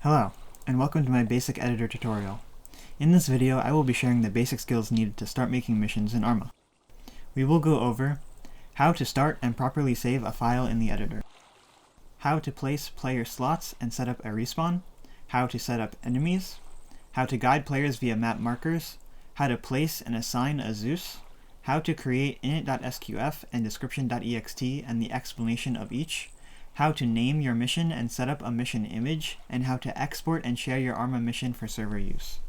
Hello, and welcome to my basic editor tutorial. In this video, I will be sharing the basic skills needed to start making missions in ArmA. We will go over how to start and properly save a file in the editor, how to place player slots and set up a respawn, how to set up enemies, how to guide players via map markers, how to place and assign a Zeus, how to create init.sqf and description.ext and the explanation of each, how to name your mission and set up a mission image, and how to export and share your ArmA mission for server use.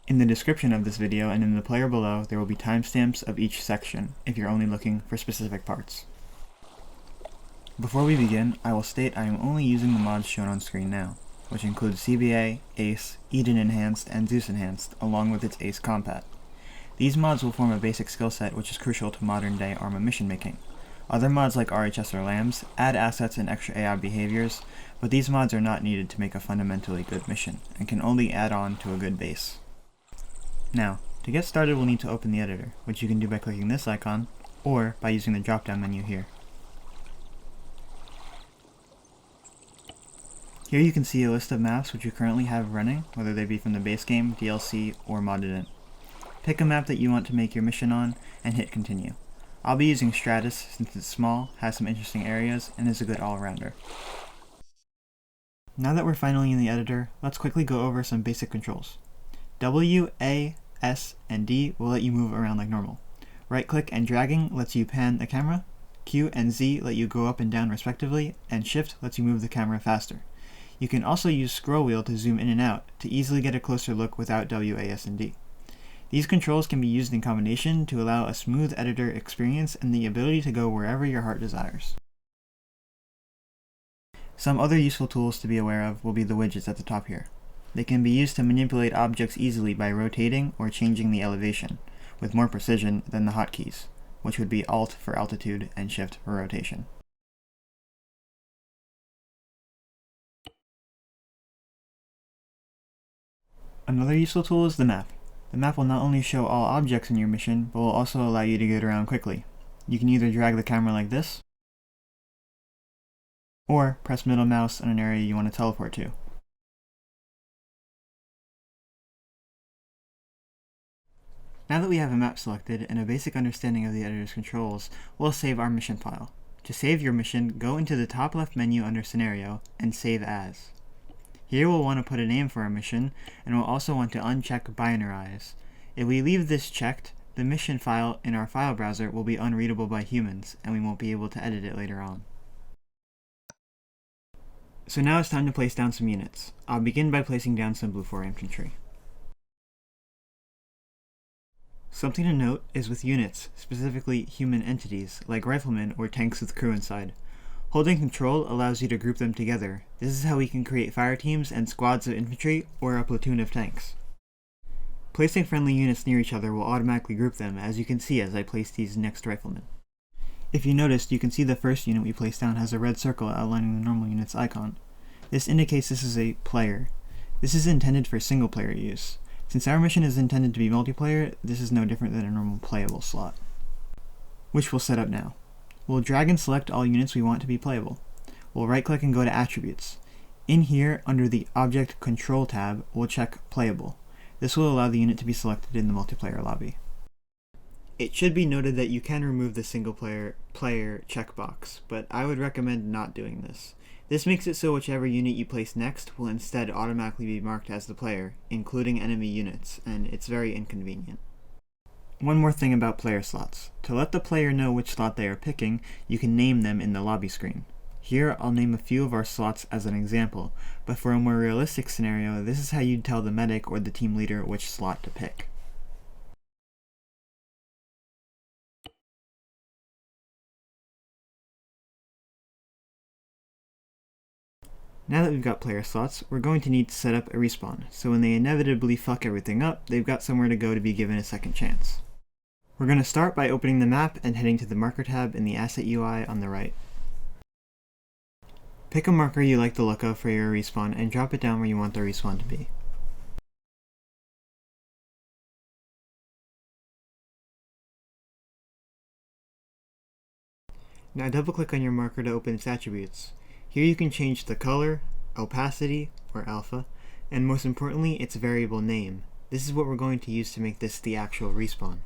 In the description of this video and in the player below, there will be timestamps of each section, if you're only looking for specific parts. Before we begin, I will state I am only using the mods shown on screen now, which include CBA, Ace, Eden Enhanced, and Zeus Enhanced, along with its Ace compat. These mods will form a basic skill set which is crucial to modern day ArmA mission making. Other mods like RHS or LAMs add assets and extra AI behaviors, but these mods are not needed to make a fundamentally good mission, and can only add on to a good base. Now, to get started we'll need to open the editor, which you can do by clicking this icon, or by using the drop-down menu here. Here you can see a list of maps which you currently have running, whether they be from the base game, DLC, or modded in. Pick a map that you want to make your mission on, and hit continue. I'll be using Stratus since it's small, has some interesting areas, and is a good all-rounder. Now that we're finally in the editor, let's quickly go over some basic controls. W, A, S, and D will let you move around like normal. Right-click and dragging lets you pan the camera. Q and Z let you go up and down respectively, and Shift lets you move the camera faster. You can also use scroll wheel to zoom in and out to easily get a closer look without W, A, S, and D. These controls can be used in combination to allow a smooth editor experience and the ability to go wherever your heart desires. Some other useful tools to be aware of will be the widgets at the top here. They can be used to manipulate objects easily by rotating or changing the elevation, with more precision than the hotkeys, which would be Alt for altitude and Shift for rotation. Another useful tool is the map. The map will not only show all objects in your mission, but will also allow you to get around quickly. You can either drag the camera like this, or press middle mouse on an area you want to teleport to. Now that we have a map selected and a basic understanding of the editor's controls, we'll save our mission file. To save your mission, go into the top left menu under Scenario and Save As. Here we'll want to put a name for our mission, and we'll also want to uncheck Binarize. If we leave this checked, the mission file in our file browser will be unreadable by humans, and we won't be able to edit it later on. So now it's time to place down some units. I'll begin by placing down some Blue 4 infantry. Something to note is with units, specifically human entities, like riflemen or tanks with crew inside. Holding Control allows you to group them together. This is how we can create fire teams and squads of infantry or a platoon of tanks. Placing friendly units near each other will automatically group them, as you can see as I place these next to riflemen. If you noticed, you can see the first unit we placed down has a red circle outlining the normal unit's icon. This indicates this is a player. This is intended for single player use. Since our mission is intended to be multiplayer, this is no different than a normal playable slot, which we'll set up now. We'll drag and select all units we want to be playable. We'll right-click and go to Attributes. In here, under the Object Control tab, we'll check Playable. This will allow the unit to be selected in the multiplayer lobby. It should be noted that you can remove the single player checkbox, but I would recommend not doing this. This makes it so whichever unit you place next will instead automatically be marked as the player, including enemy units, and it's very inconvenient. One more thing about player slots. To let the player know which slot they are picking, you can name them in the lobby screen. Here I'll name a few of our slots as an example, but for a more realistic scenario, this is how you'd tell the medic or the team leader which slot to pick. Now that we've got player slots, we're going to need to set up a respawn, so when they inevitably fuck everything up, they've got somewhere to go to be given a second chance. We're going to start by opening the map and heading to the marker tab in the Asset UI on the right. Pick a marker you like the look of for your respawn and drop it down where you want the respawn to be. Now double click on your marker to open its attributes. Here you can change the color, opacity, or alpha, and most importantly, its variable name. This is what we're going to use to make this the actual respawn.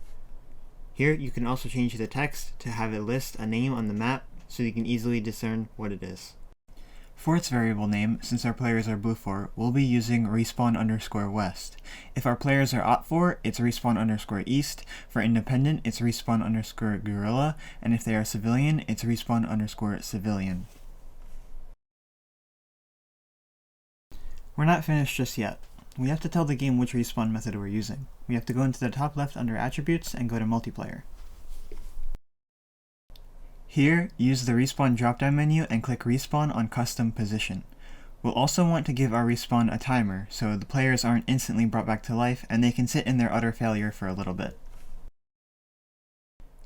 Here, you can also change the text to have it list a name on the map so you can easily discern what it is. For its variable name, since our players are blue4, we'll be using respawn_west. If our players are OP4, it's respawn_east. For independent, it's respawn_guerrilla, and if they are civilian, it's respawn_civilian. We're not finished just yet. We have to tell the game which respawn method we're using. We have to go into the top left under Attributes and go to Multiplayer. Here, use the Respawn drop-down menu and click Respawn on Custom Position. We'll also want to give our respawn a timer, so the players aren't instantly brought back to life and they can sit in their utter failure for a little bit.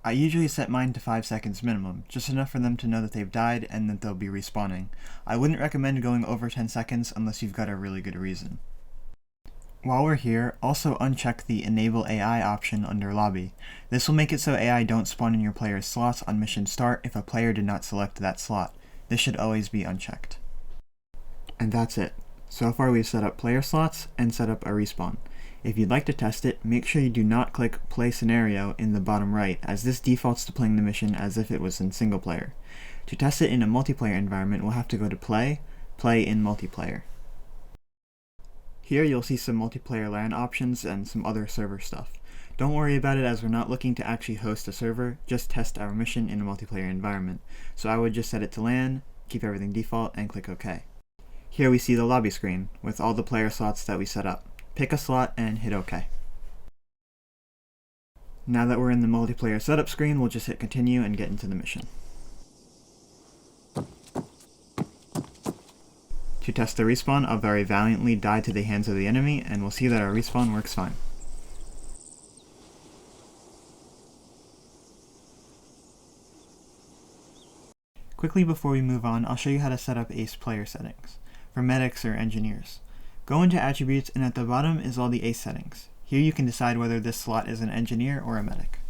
I usually set mine to 5 seconds minimum, just enough for them to know that they've died and that they'll be respawning. I wouldn't recommend going over 10 seconds unless you've got a really good reason. While we're here, also uncheck the Enable AI option under Lobby. This will make it so AI don't spawn in your player's slots on mission start if a player did not select that slot. This should always be unchecked. And that's it. So far we've set up player slots and set up a respawn. If you'd like to test it, make sure you do not click Play Scenario in the bottom right, as this defaults to playing the mission as if it was in single player. To test it in a multiplayer environment, we'll have to go to Play, Play in Multiplayer. Here you'll see some multiplayer LAN options and some other server stuff. Don't worry about it as we're not looking to actually host a server, just test our mission in a multiplayer environment. So I would just set it to LAN, keep everything default, and click OK. Here we see the lobby screen with all the player slots that we set up. Pick a slot and hit OK. Now that we're in the multiplayer setup screen, we'll just hit continue and get into the mission. To test the respawn, I'll very valiantly die to the hands of the enemy, and we'll see that our respawn works fine. Quickly before we move on, I'll show you how to set up ACE player settings, for medics or engineers. Go into Attributes, and at the bottom is all the ACE settings. Here you can decide whether this slot is an engineer or a medic.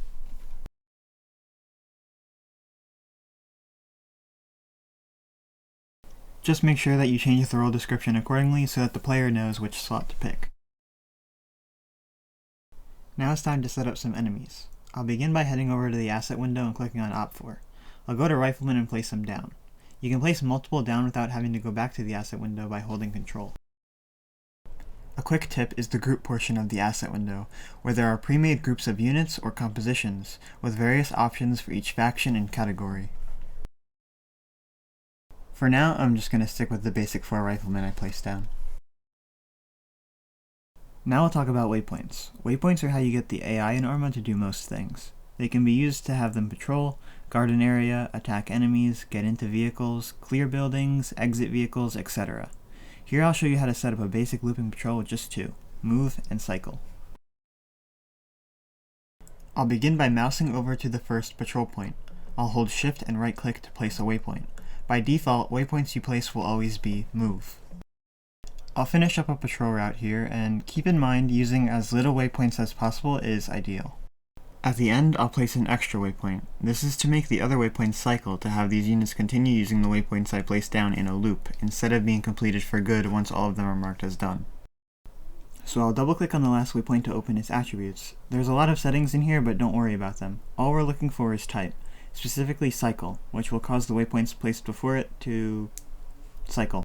Just make sure that you change the role description accordingly so that the player knows which slot to pick. Now it's time to set up some enemies. I'll begin by heading over to the asset window and clicking on Op4. I'll go to Rifleman and place them down. You can place multiple down without having to go back to the asset window by holding Control. A quick tip is the group portion of the asset window, where there are pre-made groups of units or compositions with various options for each faction and category. For now, I'm just going to stick with the basic 4 riflemen I placed down. Now we'll talk about waypoints. Waypoints are how you get the AI in ArmA to do most things. They can be used to have them patrol, guard an area, attack enemies, get into vehicles, clear buildings, exit vehicles, etc. Here I'll show you how to set up a basic looping patrol with just 2, move and cycle. I'll begin by mousing over to the first patrol point. I'll hold shift and right click to place a waypoint. By default, waypoints you place will always be move. I'll finish up a patrol route here, and keep in mind using as little waypoints as possible is ideal. At the end, I'll place an extra waypoint. This is to make the other waypoints cycle to have these units continue using the waypoints I placed down in a loop, instead of being completed for good once all of them are marked as done. So I'll double click on the last waypoint to open its attributes. There's a lot of settings in here, but don't worry about them. All we're looking for is type, specifically cycle, which will cause the waypoints placed before it to cycle.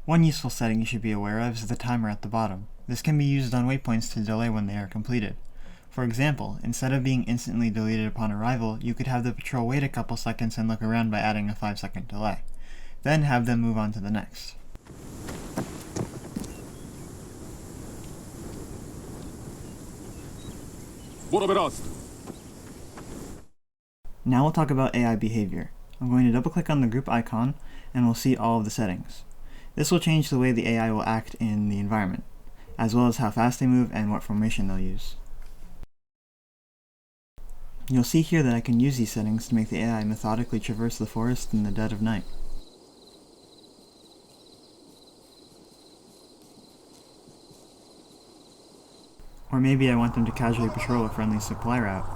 One useful setting you should be aware of is the timer at the bottom. This can be used on waypoints to delay when they are completed. For example, instead of being instantly deleted upon arrival, you could have the patrol wait a couple seconds and look around by adding a 5-second delay. Then have them move on to the next. Now we'll talk about AI behavior. I'm going to double click on the group icon and we'll see all of the settings. This will change the way the AI will act in the environment. as well as how fast they move and what formation they'll use. You'll see here that I can use these settings to make the AI methodically traverse the forest in the dead of night. Or maybe I want them to casually patrol a friendly supply route.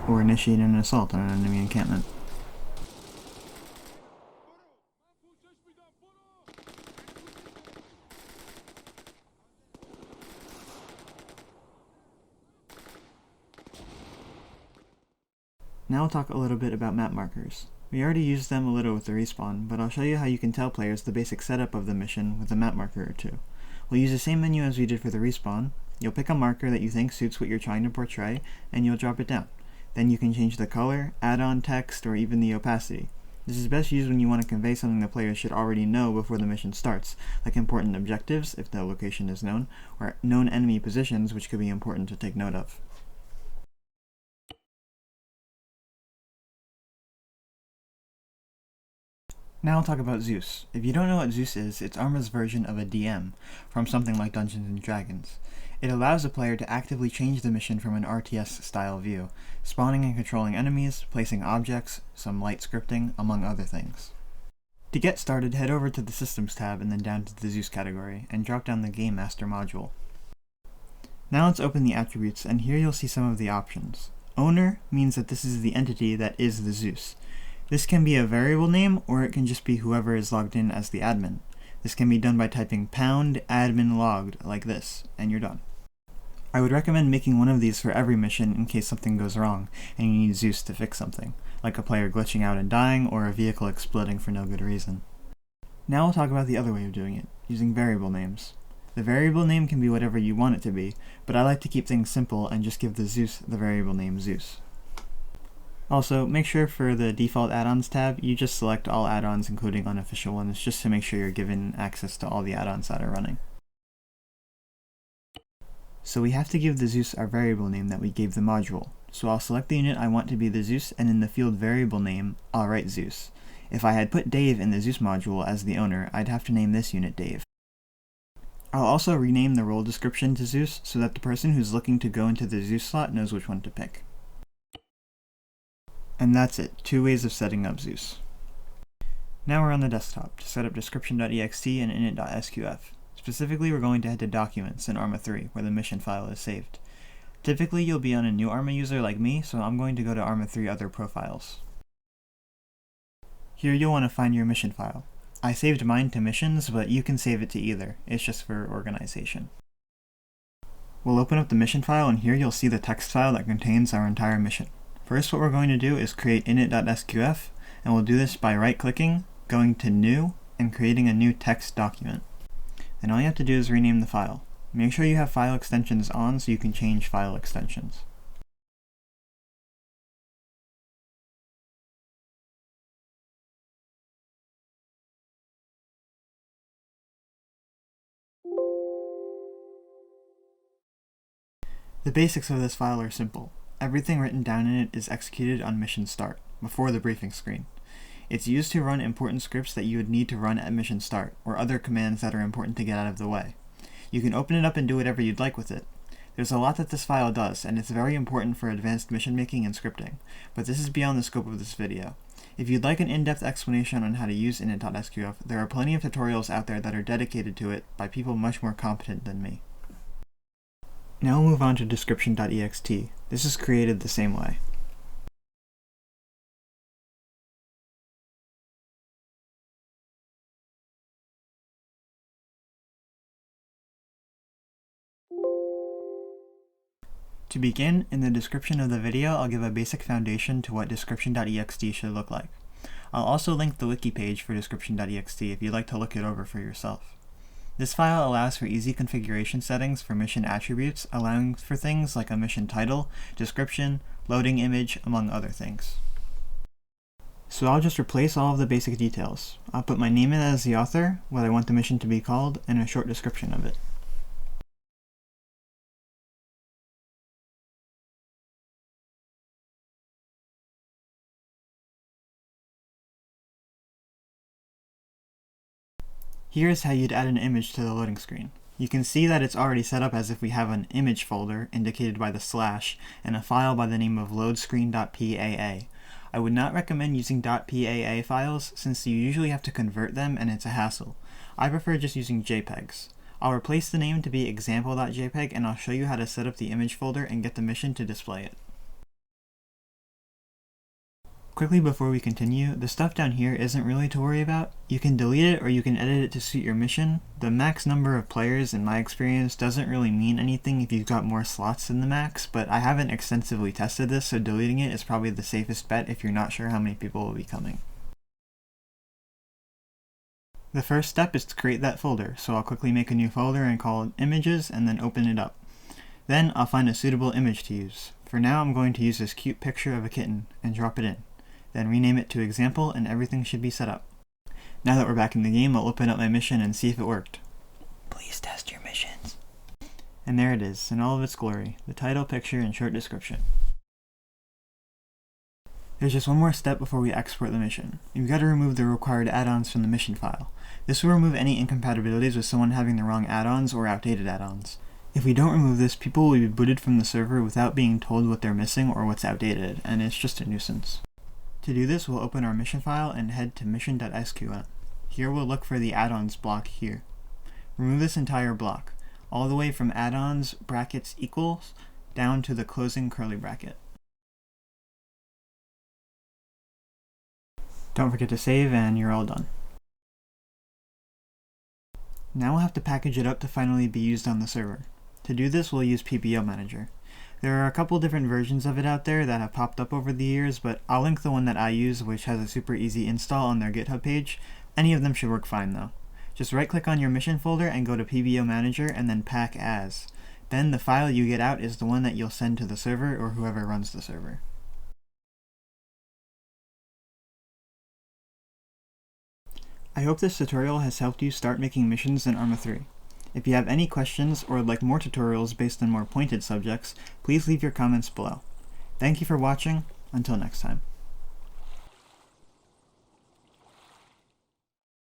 Or initiate an assault on an enemy encampment. Now I'll talk a little bit about map markers. We already used them a little with the respawn, but I'll show you how you can tell players the basic setup of the mission with a map marker or two. We'll use the same menu as we did for the respawn. You'll pick a marker that you think suits what you're trying to portray, and you'll drop it down. Then you can change the color, add on text, or even the opacity. This is best used when you want to convey something the players should already know before the mission starts, like important objectives, if the location is known, or known enemy positions, which could be important to take note of. Now I'll talk about Zeus. If you don't know what Zeus is, it's ArmA's version of a DM, from something like Dungeons & Dragons. It allows the player to actively change the mission from an RTS-style view, spawning and controlling enemies, placing objects, some light scripting, among other things. To get started, head over to the Systems tab and then down to the Zeus category, and drop down the Game Master module. Now let's open the attributes, and here you'll see some of the options. Owner means that this is the entity that is the Zeus. This can be a variable name, or it can just be whoever is logged in as the admin. This can be done by typing #admin logged like this, and you're done. I would recommend making one of these for every mission in case something goes wrong, and you need Zeus to fix something, like a player glitching out and dying, or a vehicle exploding for no good reason. Now we'll talk about the other way of doing it, using variable names. The variable name can be whatever you want it to be, but I like to keep things simple and just give the Zeus the variable name Zeus. Also, make sure for the default add-ons tab, you just select all add-ons including unofficial ones, just to make sure you're given access to all the add-ons that are running. So we have to give the Zeus our variable name that we gave the module. So I'll select the unit I want to be the Zeus, and in the field variable name, I'll write Zeus. If I had put Dave in the Zeus module as the owner, I'd have to name this unit Dave. I'll also rename the role description to Zeus so that the person who's looking to go into the Zeus slot knows which one to pick. And that's it, 2 ways of setting up Zeus. Now we're on the desktop to set up description.ext and init.sqf. Specifically, we're going to head to Documents in ArmA 3, where the mission file is saved. Typically, you'll be on a new ArmA user like me, so I'm going to go to ArmA 3 Other Profiles. Here you'll want to find your mission file. I saved mine to missions, but you can save it to either. It's just for organization. We'll open up the mission file, and here you'll see the text file that contains our entire mission. First, what we're going to do is create init.sqf, and we'll do this by right-clicking, going to New, and creating a new text document. Then all you have to do is rename the file. Make sure you have file extensions on so you can change file extensions. The basics of this file are simple. Everything written down in it is executed on mission start, before the briefing screen. It's used to run important scripts that you would need to run at mission start, or other commands that are important to get out of the way. You can open it up and do whatever you'd like with it. There's a lot that this file does, and it's very important for advanced mission making and scripting, but this is beyond the scope of this video. If you'd like an in-depth explanation on how to use init.sqf, there are plenty of tutorials out there that are dedicated to it by people much more competent than me. Now we'll move on to description.ext. This is created the same way. To begin, in the description of the video, I'll give a basic foundation to what description.ext should look like. I'll also link the wiki page for description.ext if you'd like to look it over for yourself. This file allows for easy configuration settings for mission attributes, allowing for things like a mission title, description, loading image, among other things. So I'll just replace all of the basic details. I'll put my name in as the author, what I want the mission to be called, and a short description of it. Here's how you'd add an image to the loading screen. You can see that it's already set up as if we have an image folder, indicated by the slash, and a file by the name of loadScreen.paa. I would not recommend using .paa files since you usually have to convert them and it's a hassle. I prefer just using JPEGs. I'll replace the name to be example.jpg and I'll show you how to set up the image folder and get the mission to display it. Quickly before we continue, the stuff down here isn't really to worry about. You can delete it or you can edit it to suit your mission. The max number of players, in my experience, doesn't really mean anything if you've got more slots than the max, but I haven't extensively tested this, so deleting it is probably the safest bet if you're not sure how many people will be coming. The first step is to create that folder, so I'll quickly make a new folder and call it Images and then open it up. Then I'll find a suitable image to use. For now I'm going to use this cute picture of a kitten and drop it in. Then rename it to example and everything should be set up. Now that we're back in the game, I'll open up my mission and see if it worked. Please test your missions. And there it is, in all of its glory, the title, picture, and short description. There's just one more step before we export the mission. You've got to remove the required add-ons from the mission file. This will remove any incompatibilities with someone having the wrong add-ons or outdated add-ons. If we don't remove this, people will be booted from the server without being told what they're missing or what's outdated, and it's just a nuisance. To do this, we'll open our mission file and head to mission.sqf. Here we'll look for the add-ons block here. Remove this entire block, all the way from add-ons brackets equals down to the closing curly bracket. Don't forget to save and you're all done. Now we'll have to package it up to finally be used on the server. To do this, we'll use PBO Manager. There are a couple different versions of it out there that have popped up over the years, but I'll link the one that I use, which has a super easy install on their GitHub page. Any of them should work fine though. Just right click on your mission folder and go to PBO Manager and then Pack As. Then the file you get out is the one that you'll send to the server or whoever runs the server. I hope this tutorial has helped you start making missions in ArmA 3. If you have any questions or would like more tutorials based on more pointed subjects, please leave your comments below. Thank you for watching. Until next time.